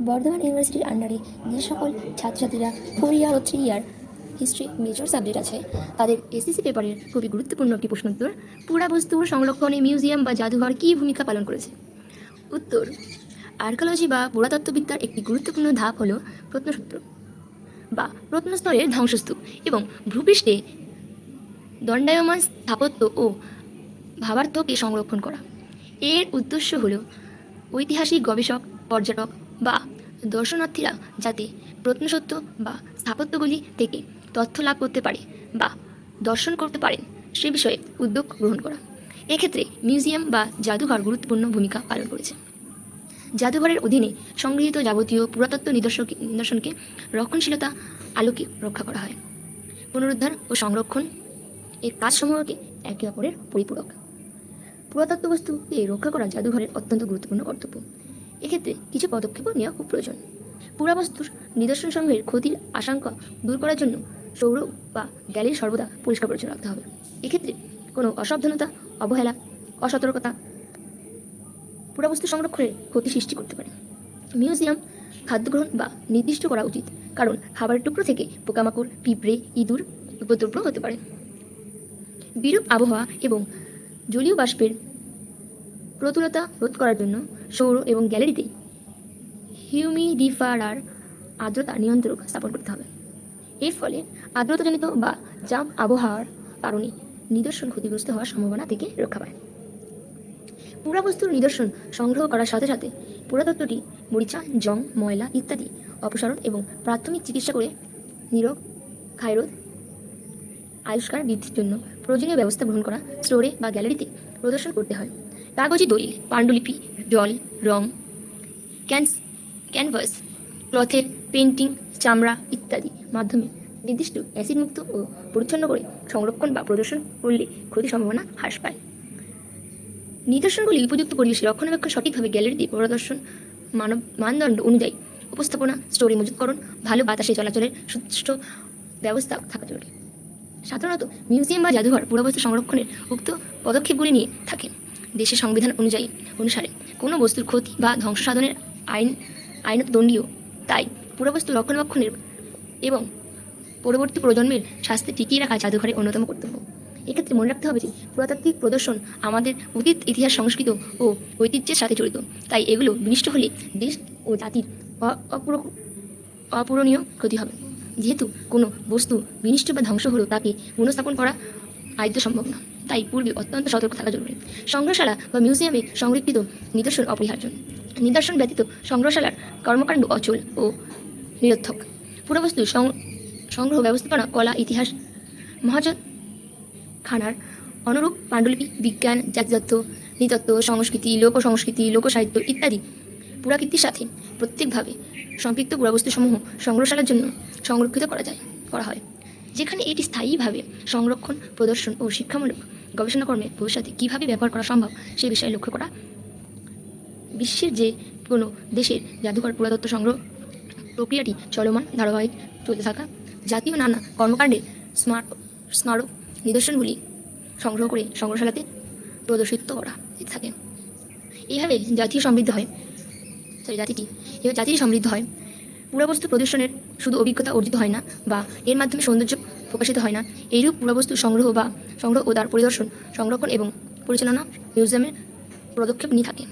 বর্ধমান ইউনিভার্সিটির আন্ডারে যে সকল ছাত্রছাত্রীরা 4 ইয়ার ও 3 ইয়ার হিস্ট্রি মেজর সাবজেক্ট আছে তাদের এসএসসি পেপারের খুবই গুরুত্বপূর্ণ একটি প্রশ্নোত্তর, পুরাবস্তুর সংরক্ষণে মিউজিয়াম বা জাদুঘর কী ভূমিকা পালন করেছে। উত্তর, আর্কিওলজি বা পুরাতত্ত্ববিদ্যার একটি গুরুত্বপূর্ণ ধাপ হল প্রত্নসূত্র বা প্রত্নস্থলের ধ্বংসস্তূপ এবং ভূপৃষ্ঠে দণ্ডায়মান স্থাপত্য ও ভাবার্থকে সংরক্ষণ করা। এর উদ্দেশ্য হল ঐতিহাসিক গবেষক, পর্যটক বা দর্শনার্থীরা যাতে প্রত্নসত্ত্ব বা স্থাপত্যগুলি থেকে তথ্য লাভ করতে পারে বা দর্শন করতে পারেন সে বিষয়ে উদ্যোগ গ্রহণ করা। এক্ষেত্রে মিউজিয়াম বা জাদুঘর গুরুত্বপূর্ণ ভূমিকা পালন করেছে। জাদুঘরের অধীনে সংগৃহীত যাবতীয় পুরাতত্ত্ব নিদর্শনকে রক্ষণশীলতা আলোকে রক্ষা করা হয়। পুনরুদ্ধার ও সংরক্ষণ এর কাজসমূহকে একে অপরের পরিপূরক। পুরাতত্ত্ব বস্তুকে রক্ষা করা জাদুঘরের অত্যন্ত গুরুত্বপূর্ণ কর্তব্য। এক্ষেত্রে কিছু পদক্ষেপও নেওয়া খুব প্রয়োজন। পুরাবস্তুর নিদর্শনসমূহের ক্ষতির আশঙ্কা দূর করার জন্য সৌর বা গ্যালারি সর্বদা পরিষ্কার পরিচ্ছন্ন রাখতে হবে। এক্ষেত্রে কোনো অসাবধানতা, অবহেলা, অসতর্কতা পুরাবস্তু সংরক্ষণের ক্ষতি সৃষ্টি করতে পারে। মিউজিয়াম খাদ্য গ্রহণ বা নির্দিষ্ট করা উচিত, কারণ খাবারের টুকরো থেকে পোকামাকড়, পিঁপড়ে, ইঁদুর উপদ্রব হতে পারে। বিরূপ আবহাওয়া এবং জলীয় বাষ্পের প্রতুলতা রোধ করার জন্য সৌর এবং গ্যালারিতে হিউমিডিফায়ার আর্দ্রতা নিয়ন্ত্রক স্থাপন করতে হবে। এর ফলে আর্দ্রতাজনিত বা চাপ আবহাওয়ার কারণে নিদর্শন ক্ষতিগ্রস্ত হওয়ার সম্ভাবনা থেকে রক্ষা পায়। পুরাবস্তুর নিদর্শন সংগ্রহ করার সাথে সাথে পুরাতত্ত্বটি মরিচা, জং, ময়লা ইত্যাদি অপসারণ এবং প্রাথমিক চিকিৎসা করে নিরোগ, ক্ষয়রোধ, আয়ুষ্কার বৃদ্ধির জন্য প্রয়োজনীয় ব্যবস্থা গ্রহণ করা স্টোরে বা গ্যালারিতে প্রদর্শন করতে হয়। কাগজী দলিল, পাণ্ডুলিপি, জল, রং, ক্যানভাস, ক্লথের পেন্টিং, চামড়া ইত্যাদি মাধ্যমে নির্দিষ্ট অ্যাসিডমুক্ত ও পরিচ্ছন্ন করে সংরক্ষণ বা প্রদর্শন করলে ক্ষতির সম্ভাবনা হ্রাস পায়। নিদর্শনগুলি উপযুক্ত পরিবেশে রক্ষণাবেক্ষণ সঠিকভাবে গ্যালারিতে প্রদর্শন, মানদণ্ড অনুযায়ী উপস্থাপনা, স্টোরে মজুতকরণ, ভালো বাতাসে চলাচলের সুষ্ঠু ব্যবস্থা থাকা জরুরি। সাধারণত মিউজিয়াম বা জাদুঘর পুরাবস্তু সংরক্ষণের উক্ত পদক্ষেপগুলি নিয়ে থাকে। দেশের সংবিধান অনুসারে কোনো বস্তুর ক্ষতি বা ধ্বংস সাধনের আইনত দণ্ডীয়। তাই পুরাবস্তু রক্ষণাবেক্ষণের এবং পরবর্তী প্রজন্মের স্বাস্থ্যে টিকিয়ে রাখা জাদুঘরের অন্যতম কর্তব্য। এক্ষেত্রে মনে রাখতে হবে যে পুরাতাত্ত্বিক প্রদর্শন আমাদের অতীত, ইতিহাস, সংস্কৃতি ও ঐতিহ্যের সাথে জড়িত। তাই এগুলো বিনষ্ট হলে দেশ ও জাতির অপূরণীয় ক্ষতি হবে। যেহেতু কোনো বস্তু বিনষ্ট বা ধ্বংস হলো তাকে পুনঃস্থাপন করা আদৌ সম্ভব না, তাই পূর্বে অত্যন্ত সতর্ক থাকা জরুরি। সংগ্রহশালা বা মিউজিয়ামে সংরক্ষিত নিদর্শন অপরিহার্য। নিদর্শন ব্যতীত সংগ্রহশালার কর্মকাণ্ড অচল ও নিরর্থক। পুরাবস্তু সংগ্রহ ব্যবস্থাপনা কলা, ইতিহাস, মহাজনখানার অনুরূপ পাণ্ডুলিপি, বিজ্ঞান, জাতিতত্ত্ব, নৃতত্ত্ব, সংস্কৃতি, লোকসংস্কৃতি, লোকসাহিত্য ইত্যাদি পুরাকীর্তির সাথে প্রত্যেকভাবে সম্পৃক্ত পুরাবস্তুসমূহ সংগ্রহশালার জন্য সংরক্ষিত করা হয়, যেখানে এটি স্থায়ীভাবে সংরক্ষণ, প্রদর্শন ও শিক্ষামূলক গবেষণাকর্মে ভবিষ্যতে কীভাবে ব্যবহার করা সম্ভব সে বিষয়ে লক্ষ্য করা। বিশ্বের যে কোনো দেশের জাদুঘর পুরাতত্ত্ব সংগ্রহ প্রক্রিয়াটি চলমান, ধারাবাহিক, চলতে থাকা জাতীয় নানা কর্মকাণ্ডের স্মারক নিদর্শনগুলি সংগ্রহ করে সংগ্রহশালাতে প্রদর্শিত করা থাকে। এইভাবে জাতিটি সমৃদ্ধ হয়। পুরাবস্তু প্রদর্শনের শুধু অভিজ্ঞতা অর্জিত হয় না বা এর মাধ্যমে সৌন্দর্য প্রকাশিত হয় না। এইরূপ পুরাবস্তু সংগ্রহ ও তার পরিদর্শন, সংরক্ষণ এবং পরিচালনা মিউজিয়ামের পদক্ষেপ নিয়ে থাকে।